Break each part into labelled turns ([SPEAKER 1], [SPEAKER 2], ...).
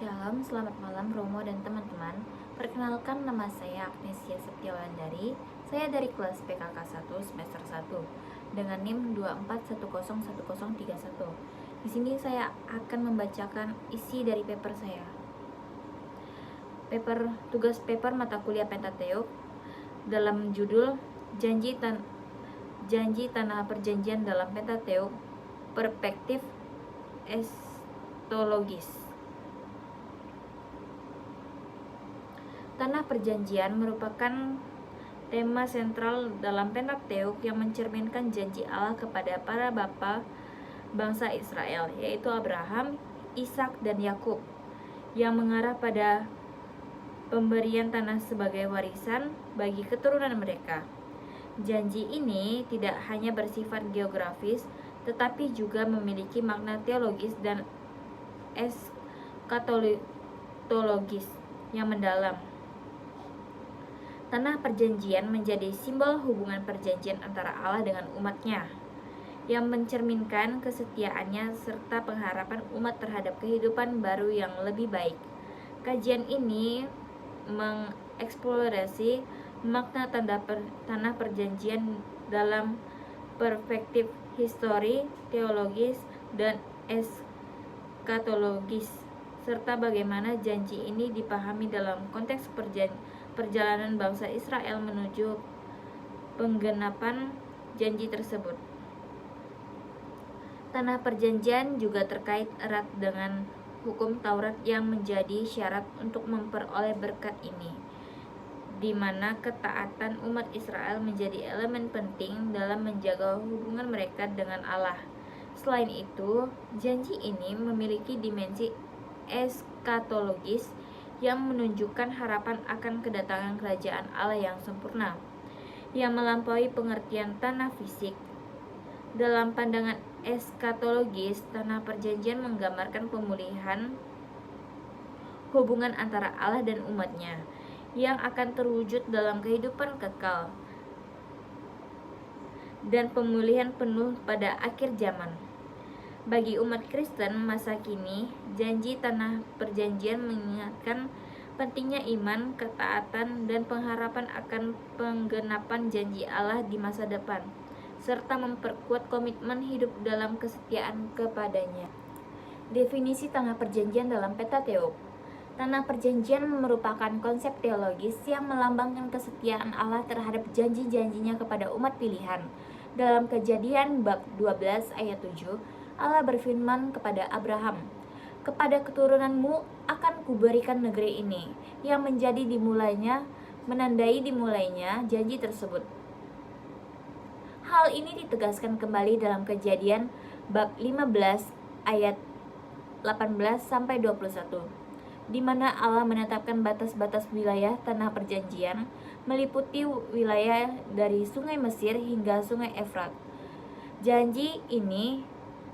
[SPEAKER 1] Shalom, selamat malam Romo dan teman-teman. Perkenalkan, nama saya Agnesia Setiawandari. Saya dari kelas PKK 1 semester 1 dengan NIM 24101031. Di sini saya akan membacakan isi dari paper saya. Tugas paper mata kuliah Pentateuk dalam judul Janji Tanah Perjanjian dalam Pentateuk, Perspektif Estologis. Tanah Perjanjian merupakan tema sentral dalam Pentateuk yang mencerminkan janji Allah kepada para bapa bangsa Israel, yaitu Abraham, Ishak, dan Yakub, yang mengarah pada pemberian tanah sebagai warisan bagi keturunan mereka. Janji ini tidak hanya bersifat geografis, tetapi juga memiliki makna teologis dan eskatologis yang mendalam. Tanah Perjanjian menjadi simbol hubungan perjanjian antara Allah dengan umatnya, yang mencerminkan kesetiaannya serta pengharapan umat terhadap kehidupan baru yang lebih baik. Kajian ini mengeksplorasi makna tanah perjanjian dalam perspektif histori, teologis, dan eskatologis, serta bagaimana janji ini dipahami dalam konteks perjalanan bangsa Israel menuju penggenapan janji tersebut. Tanah perjanjian juga terkait erat dengan hukum Taurat yang menjadi syarat untuk memperoleh berkat ini, di mana ketaatan umat Israel menjadi elemen penting dalam menjaga hubungan mereka dengan Allah. Selain itu, janji ini memiliki dimensi eskatologis yang menunjukkan harapan akan kedatangan kerajaan Allah yang sempurna, yang melampaui pengertian tanah fisik. Dalam pandangan eskatologis, tanah perjanjian menggambarkan pemulihan hubungan antara Allah dan umatnya, yang akan terwujud dalam kehidupan kekal dan pemulihan penuh pada akhir zaman. Bagi umat Kristen masa kini, janji tanah perjanjian mengingatkan pentingnya iman, ketaatan, dan pengharapan akan penggenapan janji Allah di masa depan, serta memperkuat komitmen hidup dalam kesetiaan kepadanya. Definisi tanah perjanjian dalam Pentateuk. Tanah perjanjian merupakan konsep teologis yang melambangkan kesetiaan Allah terhadap janji-janjinya kepada umat pilihan. Dalam Kejadian bab 12 ayat 7, Allah berfirman kepada Abraham, "Kepada keturunanmu akan kuberikan negeri ini," yang menandai dimulainya janji tersebut. Hal ini ditegaskan kembali dalam Kejadian bab 15 ayat 18 sampai 21, di mana Allah menetapkan batas-batas wilayah tanah perjanjian meliputi wilayah dari Sungai Mesir hingga Sungai Efrat. Janji ini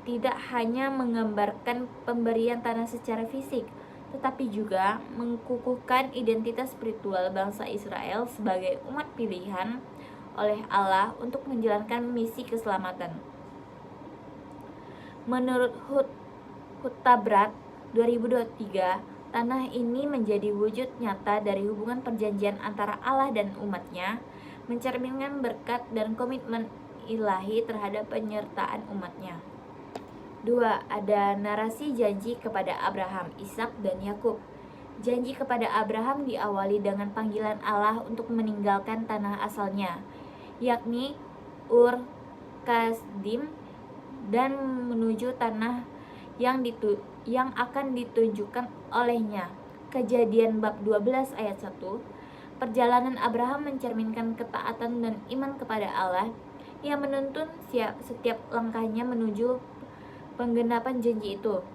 [SPEAKER 1] tidak hanya menggambarkan pemberian tanah secara fisik, tetapi juga mengukuhkan identitas spiritual bangsa Israel sebagai umat pilihan oleh Allah untuk menjalankan misi keselamatan. Menurut Hurtabrat 2023, tanah ini menjadi wujud nyata dari hubungan perjanjian antara Allah dan umatnya, mencerminkan berkat dan komitmen ilahi terhadap penyertaan umatnya. 2. Ada narasi janji kepada Abraham, Ishak, dan Yakub. Janji kepada Abraham diawali dengan panggilan Allah untuk meninggalkan tanah asalnya, yakni Ur Kasdim, dan menuju tanah yang akan ditunjukkan olehnya. Kejadian bab 12 ayat 1. Perjalanan Abraham mencerminkan ketaatan dan iman kepada Allah yang menuntun setiap langkahnya menuju penggenapan janji itu.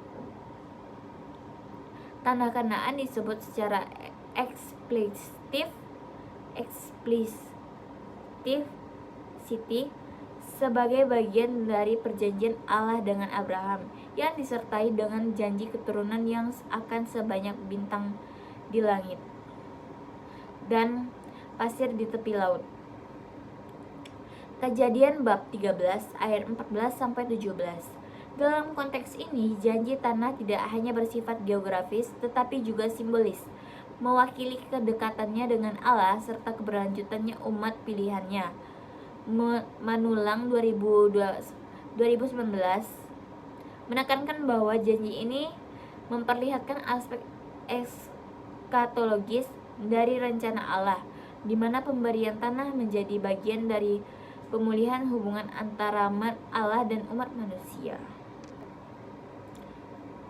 [SPEAKER 1] Tanah Kanaan disebut secara eksplisit sebagai bagian dari perjanjian Allah dengan Abraham, yang disertai dengan janji keturunan yang akan sebanyak bintang di langit dan pasir di tepi laut. Kejadian bab 13 ayat 14 sampai 17. Dalam konteks ini, janji tanah tidak hanya bersifat geografis, tetapi juga simbolis, mewakili kedekatannya dengan Allah serta keberlanjutannya umat pilihannya. Manulang 2019 menekankan bahwa janji ini memperlihatkan aspek eskatologis dari rencana Allah, di mana pemberian tanah menjadi bagian dari pemulihan hubungan antara Allah dan umat manusia.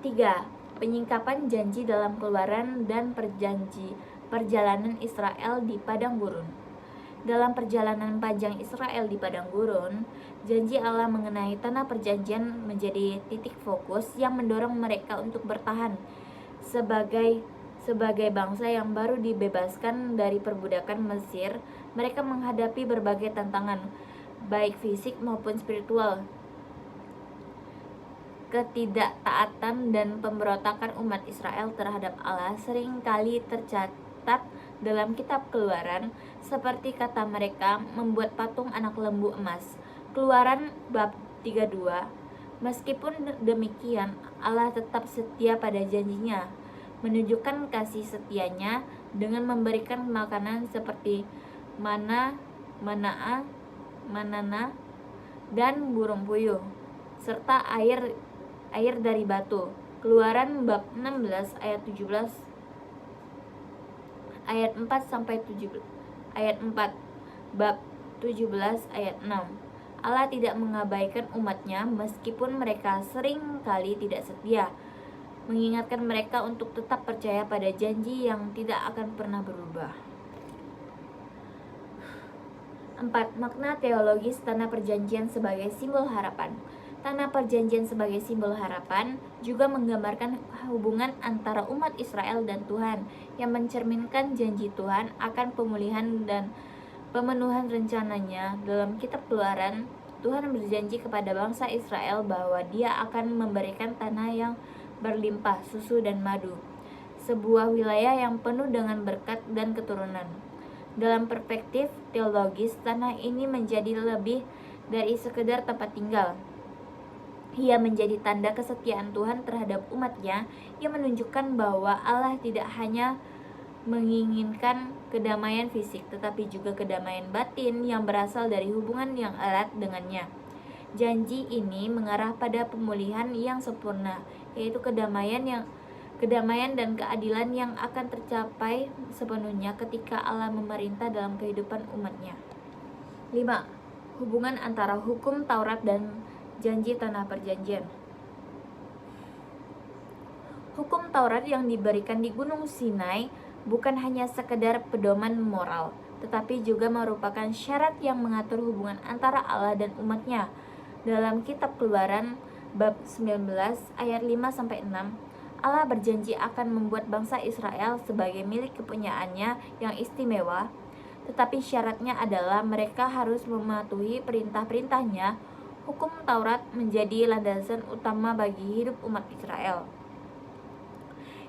[SPEAKER 1] 3. Penyingkapan janji dalam Keluaran dan perjalanan Israel di padang gurun. Dalam perjalanan panjang Israel di padang gurun, janji Allah mengenai tanah perjanjian menjadi titik fokus yang mendorong mereka untuk bertahan sebagai bangsa yang baru dibebaskan dari perbudakan Mesir. Mereka menghadapi berbagai tantangan, baik fisik maupun spiritual. Ketidaktaatan dan pemberontakan umat Israel terhadap Allah sering kali tercatat dalam kitab Keluaran, seperti kata mereka membuat patung anak lembu emas. Keluaran bab 32. Meskipun demikian, Allah tetap setia pada janjinya, menunjukkan kasih setianya dengan memberikan makanan seperti manna, dan burung puyuh, serta air dari batu. Keluaran bab 16 ayat 17 ayat 4 sampai 7 ayat 4 bab 17 ayat 6. Allah tidak mengabaikan umatnya meskipun mereka sering kali tidak setia, mengingatkan mereka untuk tetap percaya pada janji yang tidak akan pernah berubah. 4. Makna teologis tanah perjanjian sebagai simbol harapan. Tanah perjanjian sebagai simbol harapan juga menggambarkan hubungan antara umat Israel dan Tuhan, yang mencerminkan janji Tuhan akan pemulihan dan pemenuhan rencananya. Dalam kitab Keluaran, Tuhan berjanji kepada bangsa Israel bahwa Dia akan memberikan tanah yang berlimpah susu dan madu, sebuah wilayah yang penuh dengan berkat dan keturunan. Dalam perspektif teologis, tanah ini menjadi lebih dari sekedar tempat tinggal. Ia menjadi tanda kesetiaan Tuhan terhadap umatnya, yang menunjukkan bahwa Allah tidak hanya menginginkan kedamaian fisik, tetapi juga kedamaian batin yang berasal dari hubungan yang erat dengannya. Janji ini mengarah pada pemulihan yang sempurna, yaitu kedamaian dan keadilan yang akan tercapai sepenuhnya ketika Allah memerintah dalam kehidupan umatnya. 5. Hubungan antara hukum Taurat dan janji tanah perjanjian. Hukum Taurat yang diberikan di Gunung Sinai bukan hanya sekedar pedoman moral, tetapi juga merupakan syarat yang mengatur hubungan antara Allah dan umatnya. Dalam kitab Keluaran bab 19 ayat 5-6, Allah berjanji akan membuat bangsa Israel sebagai milik kepunyaannya yang istimewa, tetapi syaratnya adalah mereka harus mematuhi perintah-perintahnya. Hukum Taurat menjadi landasan utama bagi hidup umat Israel,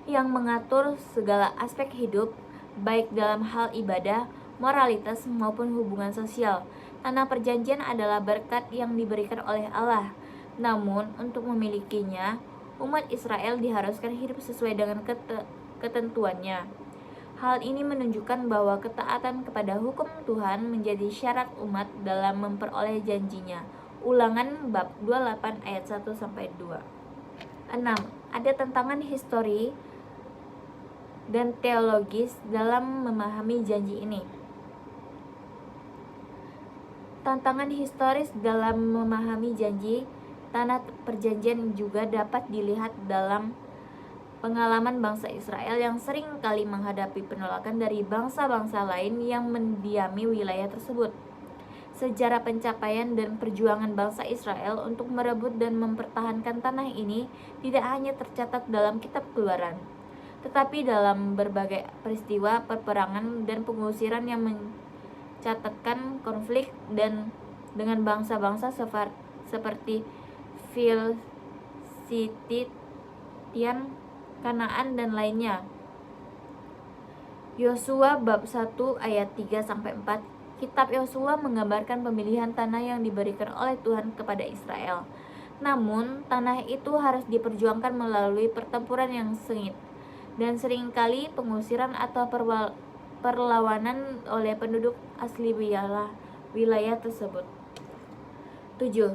[SPEAKER 1] yang mengatur segala aspek hidup, baik dalam hal ibadah, moralitas, maupun hubungan sosial. Tanah perjanjian adalah berkat yang diberikan oleh Allah, namun untuk memilikinya, umat Israel diharuskan hidup sesuai dengan ketentuannya. Hal ini menunjukkan bahwa ketaatan kepada hukum Tuhan menjadi syarat umat dalam memperoleh janjinya. Ulangan bab 28 ayat 1-2. 6. Ada tantangan histori dan teologis dalam memahami janji ini. Tantangan historis dalam memahami janji tanah perjanjian juga dapat dilihat dalam pengalaman bangsa Israel yang sering kali menghadapi penolakan dari bangsa-bangsa lain yang mendiami wilayah tersebut. Sejarah pencapaian dan perjuangan bangsa Israel untuk merebut dan mempertahankan tanah ini tidak hanya tercatat dalam kitab Keluaran, tetapi dalam berbagai peristiwa peperangan dan pengusiran yang mencatatkan konflik dengan bangsa-bangsa seperti Filistitian, Kanaan, dan lainnya. Yosua bab 1 ayat 3-4. Kitab Yosua menggambarkan pemilihan tanah yang diberikan oleh Tuhan kepada Israel. Namun, tanah itu harus diperjuangkan melalui pertempuran yang sengit dan seringkali pengusiran atau perlawanan oleh penduduk asli wilayah tersebut. 7.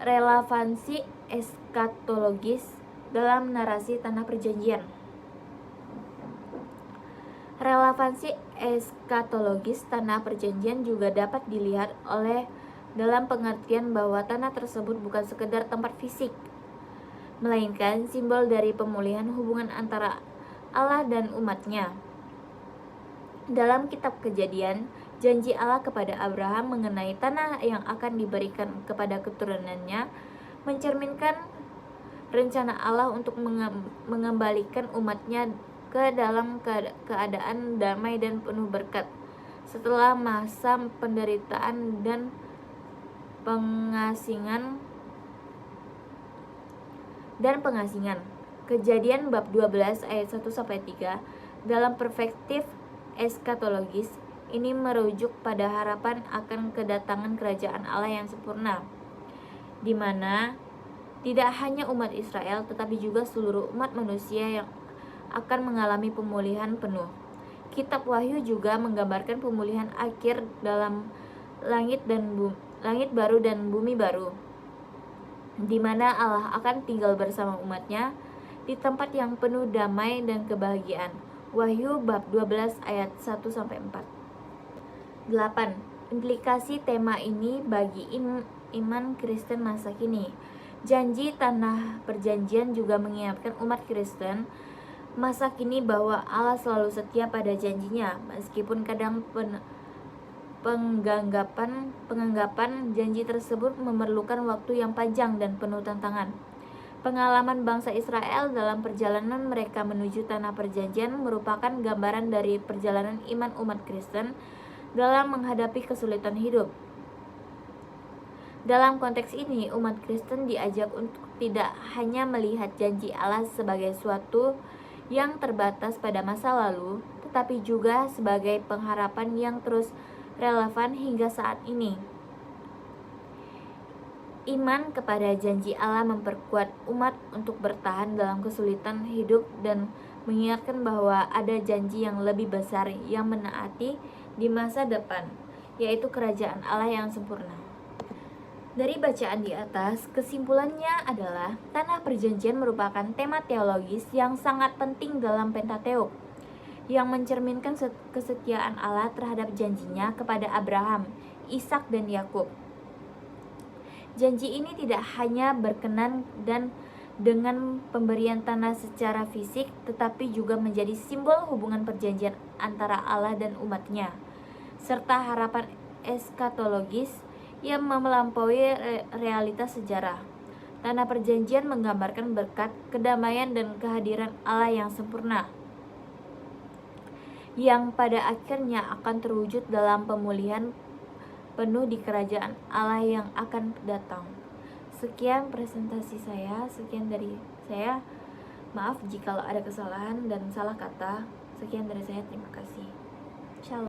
[SPEAKER 1] Relevansi eskatologis dalam narasi Tanah Perjanjian. Relevansi eskatologis Tanah Perjanjian juga dapat dilihat dalam pengertian bahwa tanah tersebut bukan sekedar tempat fisik, melainkan simbol dari pemulihan hubungan antara Allah dan umatnya. Dalam kitab Kejadian, janji Allah kepada Abraham mengenai tanah yang akan diberikan kepada keturunannya mencerminkan rencana Allah untuk mengembalikan umatnya ke dalam keadaan damai dan penuh berkat setelah masa penderitaan dan pengasingan. Kejadian bab 12 ayat 1-3 dalam perspektif eskatologis ini merujuk pada harapan akan kedatangan kerajaan Allah yang sempurna, di mana tidak hanya umat Israel tetapi juga seluruh umat manusia yang akan mengalami pemulihan penuh. Kitab Wahyu juga menggambarkan pemulihan akhir dalam langit baru dan bumi baru, di mana Allah akan tinggal bersama umatnya di tempat yang penuh damai dan kebahagiaan. Wahyu bab 12 ayat 1-4. 8. Implikasi tema ini bagi iman Kristen masa kini. Janji Tanah Perjanjian juga mengingatkan umat Kristen masa kini bahwa Allah selalu setia pada janjinya, meskipun kadang penganggapan janji tersebut memerlukan waktu yang panjang dan penuh tantangan. Pengalaman bangsa Israel dalam perjalanan mereka menuju Tanah Perjanjian merupakan gambaran dari perjalanan iman umat Kristen dalam menghadapi kesulitan hidup. Dalam konteks ini, umat Kristen diajak untuk tidak hanya melihat janji Allah sebagai suatu yang terbatas pada masa lalu, tetapi juga sebagai pengharapan yang terus relevan hingga saat ini. Iman kepada janji Allah memperkuat umat untuk bertahan dalam kesulitan hidup dan mengingatkan bahwa ada janji yang lebih besar yang menaati di masa depan, yaitu kerajaan Allah yang sempurna. Dari bacaan di atas, kesimpulannya adalah Tanah Perjanjian merupakan tema teologis yang sangat penting dalam Pentateuk, yang mencerminkan kesetiaan Allah terhadap janjinya kepada Abraham, Ishak dan Yakub. Janji ini tidak hanya berkenan dan dengan pemberian tanah secara fisik, tetapi juga menjadi simbol hubungan perjanjian antara Allah dan umatnya, serta harapan eskatologis yang melampaui realitas sejarah. Tanah Perjanjian menggambarkan berkat, kedamaian, dan kehadiran Allah yang sempurna, yang pada akhirnya akan terwujud dalam pemulihan penuh di kerajaan Allah yang akan datang. Sekian presentasi saya, sekian dari saya. Maaf jika ada kesalahan dan salah kata. Sekian dari saya, terima kasih. Shalom.